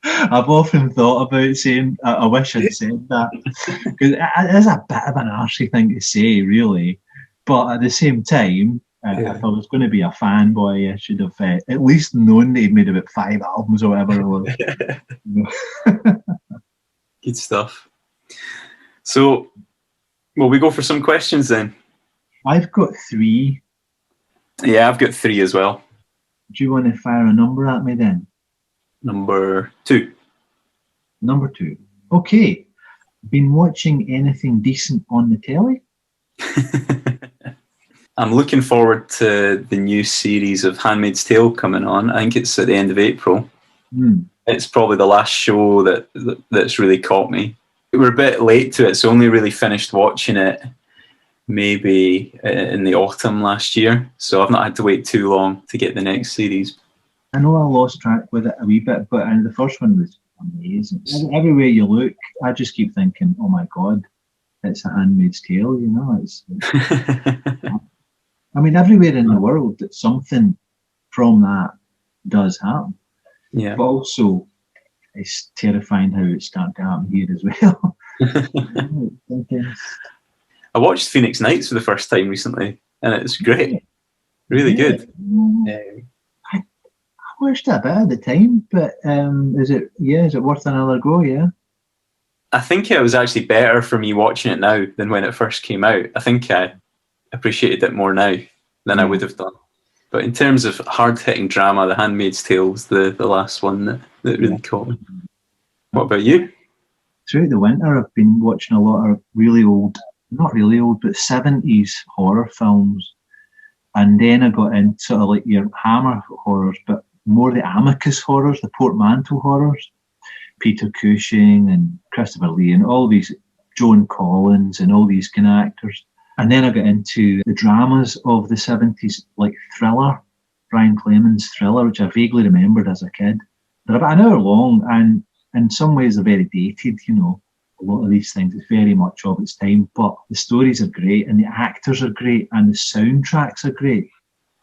I've often thought about saying, I wish I'd said that. Because it is a bit of an arsey thing to say, really. But at the same time, if I was going to be a fanboy, I should have at least known that he'd made about 5 albums or whatever it was. Good stuff. So, will we go for some questions then? I've got 3. Yeah, I've got 3 as well. Do you want to fire a number at me then? Number 2. Number 2. Okay. Been watching anything decent on the telly? I'm looking forward to the new series of Handmaid's Tale coming on. I think it's at the end of April. It's probably the last show that's really caught me. We're a bit late to it, so only really finished watching it maybe in the autumn last year. So I've not had to wait too long to get the next series. I know I lost track with it a wee bit, but the first one was amazing. Everywhere you look, I just keep thinking, oh my God, it's a Handmaid's Tale, It's I mean, everywhere in the world that something from that does happen. Yeah. But also, it's terrifying how it's starting to happen here as well. I watched Phoenix Nights for the first time recently, and it's great. Really good. I watched it a bit at the time, but is it worth another go, yeah? I think it was actually better for me watching it now than when it first came out. I think I appreciated it more now than I would have done. But in terms of hard-hitting drama, The Handmaid's Tale was the last one that really caught me. What about you? Throughout the winter, I've been watching a lot of really old, not really old, but 70s horror films. And then I got into sort of like your Hammer horrors, but more the Amicus horrors, the portmanteau horrors. Peter Cushing and Christopher Lee and all these, Joan Collins and all these kind of actors. And then I got into the dramas of the 70s, like Thriller, Brian Clemens' Thriller, which I vaguely remembered as a kid. They're about an hour long, and in some ways they're very dated, a lot of these things. It's very much of its time, but the stories are great, and the actors are great, and the soundtracks are great.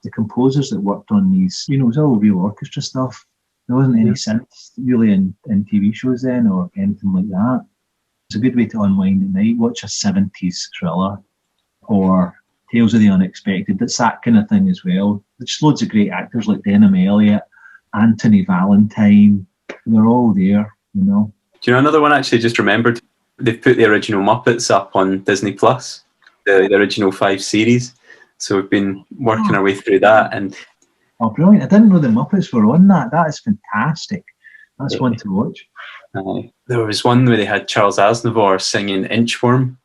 The composers that worked on these, it was all real orchestra stuff. There wasn't any synths really in TV shows then or anything like that. It's a good way to unwind at night. Watch a 70s thriller or Tales of the Unexpected. It's that kind of thing as well. There's loads of great actors like Denham Elliott, Anthony Valentine. They're all there, Do you know another one I actually just remembered? They've put the original Muppets up on Disney Plus, the original 5 series. So we've been working our way through that. And oh, brilliant. I didn't know the Muppets were on that. That is fantastic. That's one to watch. There was one where they had Charles Aznavour singing Inchworm.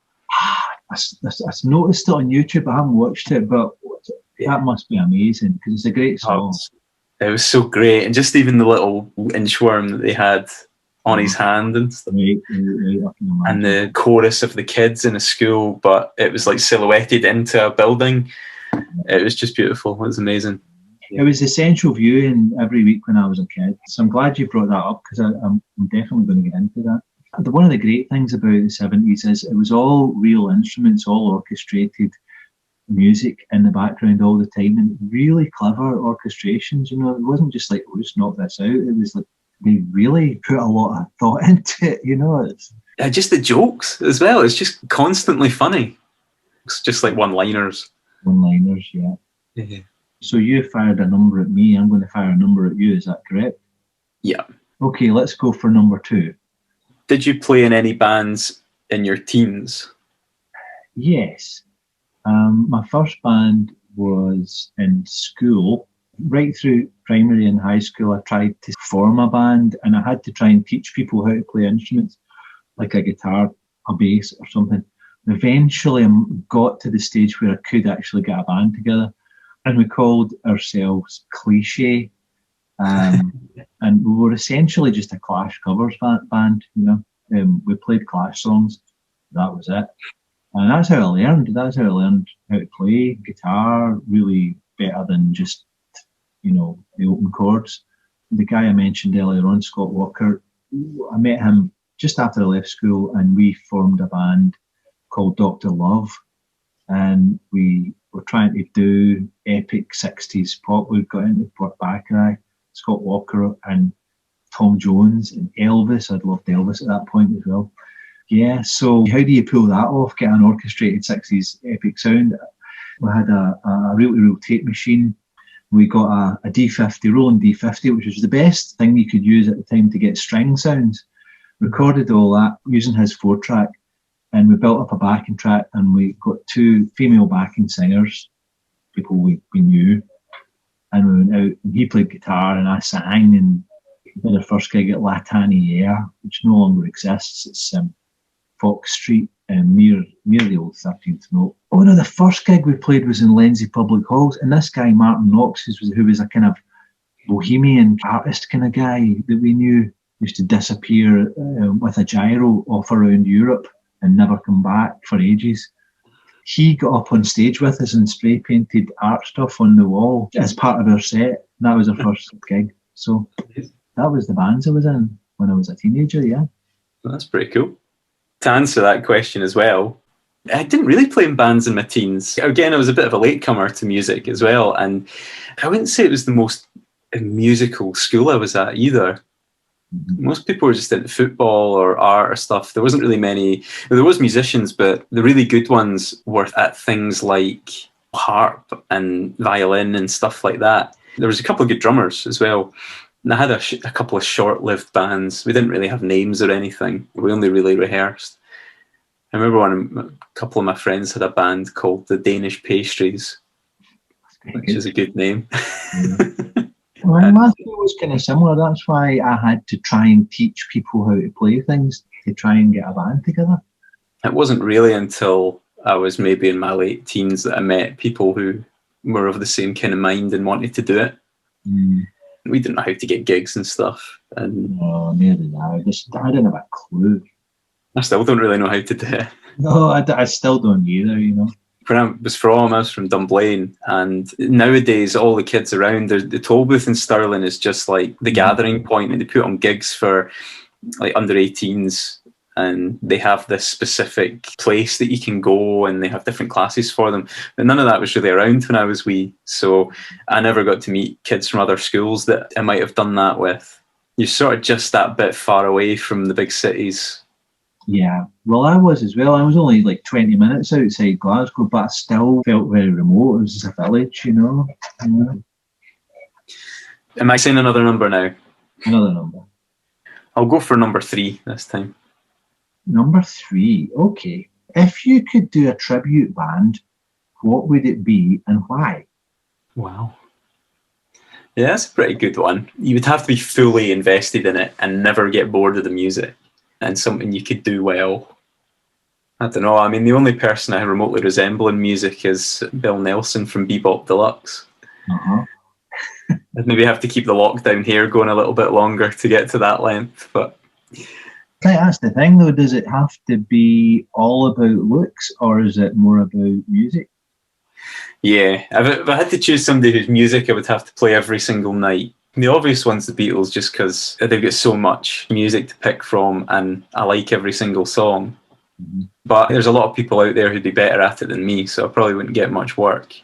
I noticed it on YouTube. I haven't watched it, but that must be amazing because it's a great song. It was so great. And just even the little inchworm that they had on his hand and stuff. Right, and the chorus of the kids in a school, but it was like silhouetted into a building. It was just beautiful. It was amazing. It was essential viewing every week when I was a kid. So I'm glad you brought that up because I'm definitely going to get into that. One of the great things about the 70s is it was all real instruments, all orchestrated music in the background all the time, and really clever orchestrations. It wasn't just like, oh, just knock this out. It was like they really put a lot of thought into it. It's just the jokes as well. It's just constantly funny. It's just like one-liners. One-liners, yeah. Mm-hmm. So you fired a number at me. I'm going to fire a number at you. Is that correct? Yeah. Okay, let's go for number 2. Did you play in any bands in your teens? Yes. My first band was in school. Right through primary and high school, I tried to form a band, and I had to try and teach people how to play instruments, like a guitar, a bass, or something. Eventually, I got to the stage where I could actually get a band together, and we called ourselves Cliche. And we were essentially just a Clash covers band, you know. We played Clash songs. That was it. And that's how I learned. That's how I learned how to play guitar, really better than just, you know, the open chords. The guy I mentioned earlier on, Scott Walker, I met him just after I left school, and we formed a band called Dr. Love. And we were trying to do epic 60s pop. We got into Burt Bacharach, Scott Walker, and Tom Jones, and Elvis. I'd loved Elvis at that point as well. Yeah, so how do you pull that off, get an orchestrated 60s epic sound? We had a reel-to-reel tape machine. We got a D50, Roland D50, which was the best thing you could use at the time to get string sounds. Recorded all that using his 4-track, and we built up a backing track, and we got 2 female backing singers, people we knew, and we went out, and he played guitar, and I sang, and we did our first gig at La Tanière, which no longer exists. It's Fox Street, near the old 13th Note. Oh no, the first gig we played was in Lenzie Public Halls, and this guy Martin Knox, who was a kind of bohemian artist kind of guy that we knew, used to disappear with a gyro off around Europe and never come back for ages. He got up on stage with us and spray painted art stuff on the wall as part of our set. That was our first gig. So that was the bands I was in when I was a teenager, yeah. Well, that's pretty cool. To answer that question as well, I didn't really play in bands in my teens. Again, I was a bit of a latecomer to music as well, and I wouldn't say it was the most musical school I was at either. Most people were just into football or art or stuff. There wasn't really many. There was musicians, but the really good ones were at things like harp and violin and stuff like that. There was a couple of good drummers as well. And I had a couple of short-lived bands. We didn't really have names or anything. We only really rehearsed. I remember a couple of my friends had a band called the Danish Pastries, which is a good name. Well, my school was kind of similar. That's why I had to try and teach people how to play things, to try and get a band together. It wasn't really until I was maybe in my late teens that I met people who were of the same kind of mind and wanted to do it. We didn't know how to get gigs and stuff. And no, neither did I. I didn't have a clue. I still don't really know how to do it. No, I still don't either, you know. Where I was from Dunblane, and nowadays all the kids around, the toll booth in Stirling is just like the gathering point, and they put on gigs for like under 18s, and they have this specific place that you can go, and they have different classes for them. But none of that was really around when I was wee, so I never got to meet kids from other schools that I might have done that with. You're sort of just that bit far away from the big cities. Yeah, well, I was as well. I was only like 20 minutes outside Glasgow, but I still felt very remote. It was just a village, you know. Yeah. Am I saying another number now? Another number. I'll go for number 3 this time. Number 3, okay. If you could do a tribute band, what would it be and why? Wow. Yeah, that's a pretty good one. You would have to be fully invested in it and never get bored of the music, and something you could do well. I don't know. I mean, the only person I remotely resemble in music is Bill Nelson from Bebop Deluxe. I'd maybe have to keep the lockdown here going a little bit longer to get to that length, but I think that's the thing, though. Does it have to be all about looks, or is it more about music? Yeah, if I had to choose somebody whose music I would have to play every single night, the obvious one's the Beatles, just because they've got so much music to pick from, and I like every single song. But there's a lot of people out there who'd be better at it than me, so I probably wouldn't get much work.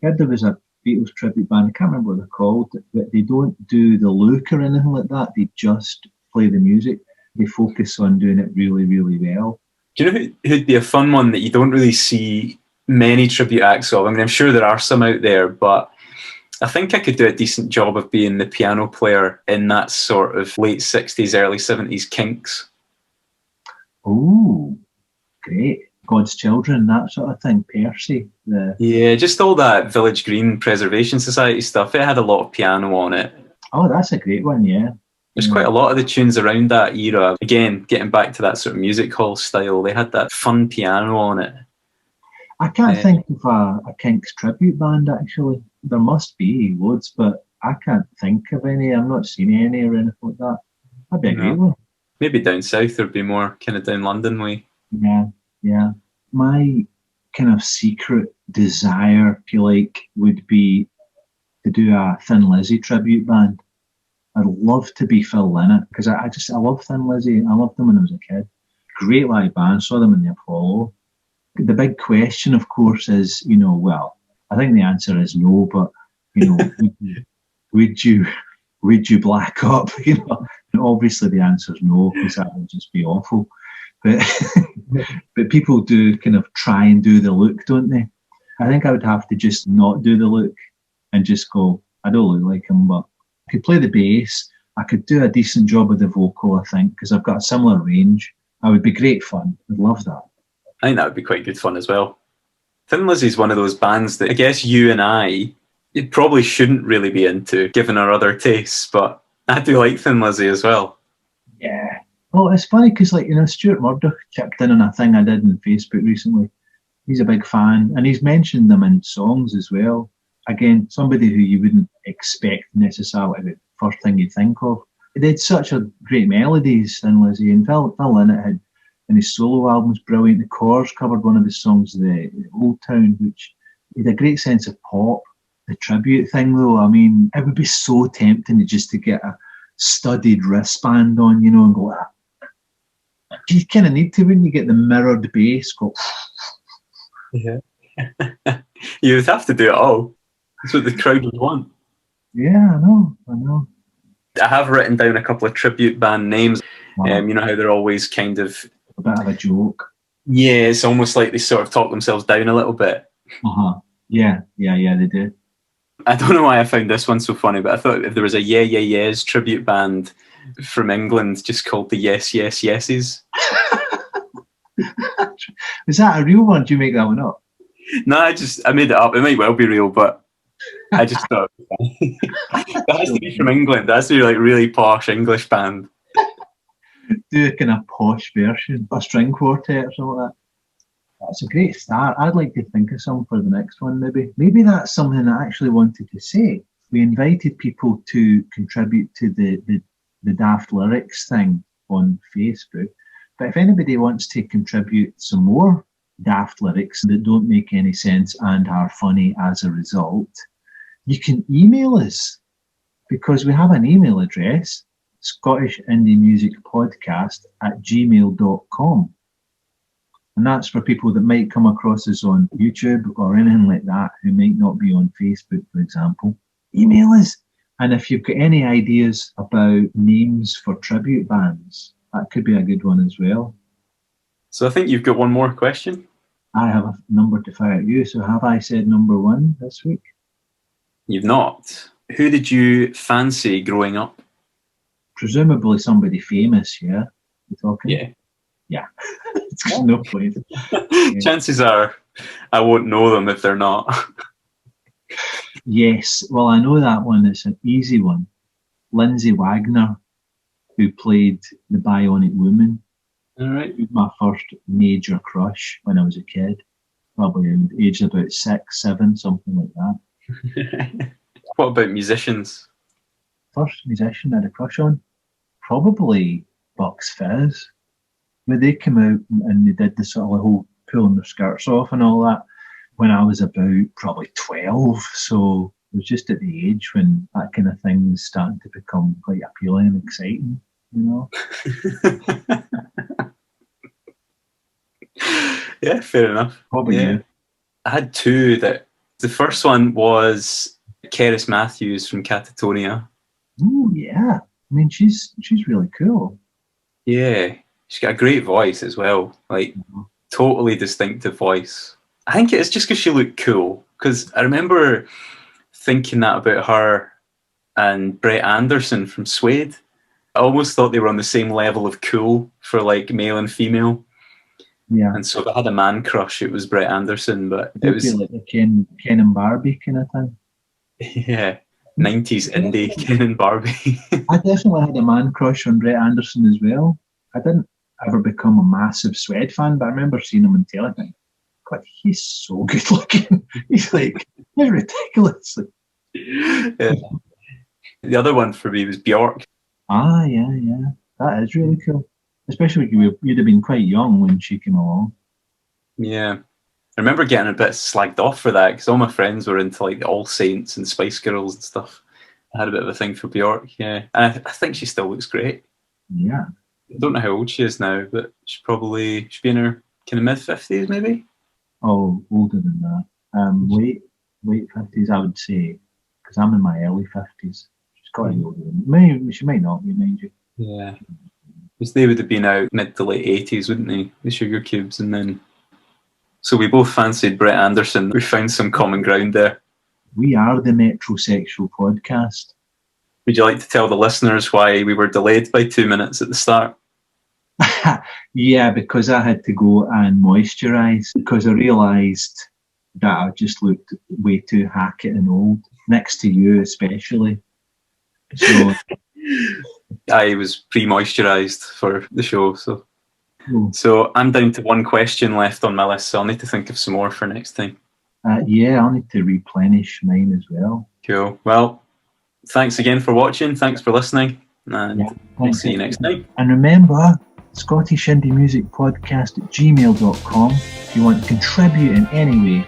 I heard there was a Beatles tribute band, I can't remember what they're called, but they don't do the look or anything like that. They just play the music. They focus on doing it really, really well. Do you know who'd be a fun one that you don't really see many tribute acts of? I mean, I'm sure there are some out there, but I think I could do a decent job of being the piano player in that sort of late 60s, early 70s Kinks. Oh, great. God's Children, that sort of thing. Percy. Yeah, just all that Village Green Preservation Society stuff. It had a lot of piano on it. Oh, that's a great one, yeah. There's quite a lot of the tunes around that era. Again, getting back to that sort of music hall style, they had that fun piano on it. I can't think of a Kinks tribute band, actually. There must be loads, but I can't think of any. I've not seen any or anything like that. That'd be a great one. Maybe down south there'd be more kind of down London way. Yeah. My kind of secret desire, if you like, would be to do a Thin Lizzy tribute band. I'd love to be Phil Lynott because I love Thin Lizzy. I loved them when I was a kid. Great live band. Saw them in the Apollo. The big question, of course, is, well, I think the answer is no, but, would you black up? Obviously the answer is no, because that would just be awful. But but people do kind of try and do the look, don't they? I think I would have to just not do the look and just go, I don't look like him, but I could play the bass. I could do a decent job with the vocal, I think, because I've got a similar range. That would be great fun. I'd love that. I think that would be quite good fun as well. Thin Lizzy's one of those bands that I guess you and I probably shouldn't really be into, given our other tastes, but I do like Thin Lizzy as well. Yeah. Well, it's funny because, Stuart Murdoch chipped in on a thing I did on Facebook recently. He's a big fan, and he's mentioned them in songs as well. Again, somebody who you wouldn't expect necessarily the first thing you'd think of. They had such a great melodies, Thin Lizzy, and Phil Lynott had, in his solo albums, brilliant. The Corrs covered one of his songs, the Old Town, which had a great sense of pop. The tribute thing, though, I mean, it would be so tempting just to get a studded wristband on, and go, you kind of need to when you get the mirrored bass, go. Yeah. You would have to do it all. That's what the crowd would want. Yeah, I know. I have written down a couple of tribute band names. You know how they're always kind of a bit of a joke. Yeah, it's almost like they sort of talk themselves down a little bit. Yeah, they do. I don't know why I found this one so funny, but I thought if there was a Yeah Yeah Yeahs tribute band from England just called the Yes Yes Yeses. Is that a real one? Do you make that one up? No, I made it up. It might well be real, but I just thought it has to be from England. It has to be like really posh English band. Do a kind of posh version, a string quartet or something like that. That's a great start. I'd like to think of some for the next one, maybe. Maybe that's something I actually wanted to say. We invited people to contribute to the Daft Lyrics thing on Facebook. But if anybody wants to contribute some more Daft Lyrics that don't make any sense and are funny as a result, you can email us, because we have an email address, scottishindymusicpodcast@gmail.com. And that's for people that might come across us on YouTube or anything like that, who might not be on Facebook, for example. Email us. And if you've got any ideas about names for tribute bands, that could be a good one as well. So I think you've got one more question. I have a number to fire at you. So have I said number one this week? You've not. Who did you fancy growing up? Presumably somebody famous, yeah? You talking? Yeah. It's no point. Chances are I won't know them if they're not. Yes, well, I know that one. It's an easy one. Lindsay Wagner, who played the Bionic Woman. All right. It was my first major crush when I was a kid, probably aged about 6, 7, something like that. What about musicians? First musician I had a crush on? Probably Bucks Fizz. When they came out and they did the sort of whole pulling their skirts off and all that when I was about probably 12. So it was just at the age when that kind of thing was starting to become quite appealing and exciting, Yeah, fair enough. Probably you. I had two. The first one was Cerys Matthews from Catatonia. Oh yeah, I mean she's really cool. Yeah, she's got a great voice as well, like totally distinctive voice. I think it's just because she looked cool. Because I remember thinking that about her and Brett Anderson from Suede. I almost thought they were on the same level of cool for like male and female. Yeah. And so if I had a man crush, it was Brett Anderson, but It would be like the Ken and Barbie kind of thing. yeah, 90s indie Ken and Barbie. I definitely had a man crush on Brett Anderson as well. I didn't ever become a massive Swed fan, but I remember seeing him on telly. God, he's so good looking. He's ridiculous. Yeah. The other one for me was Bjork. Ah, yeah. That is really cool. Especially you'd have been quite young when she came along. Yeah. I remember getting a bit slagged off for that because all my friends were into like the All Saints and Spice Girls and stuff. I had a bit of a thing for Bjork, yeah. And I think she still looks great. Yeah. I don't know how old she is now, but she'd be in her kind of mid-50s maybe? Oh, older than that. Late 50s, I would say, because I'm in my early 50s. She's got to be older than me. She might not be, mind you. Yeah. Because they would have been out mid to late 80s, wouldn't they? The Sugar Cubes. And then... So we both fancied Brett Anderson. We found some common ground there. We are the metrosexual podcast. Would you like to tell the listeners why we were delayed by 2 minutes at the start? Yeah, because I had to go and moisturise, because I realised that I just looked way too hackett and old, next to you especially. So I was pre-moisturised for the show, so I'm down to one question left on my list, so I'll need to think of some more for next time. Yeah, I'll need to replenish mine as well. Cool. Well, thanks again for watching. Thanks for listening. And we'll see you next time. And remember, Scottish Indie Music Podcast at gmail.com. If you want to contribute in any way,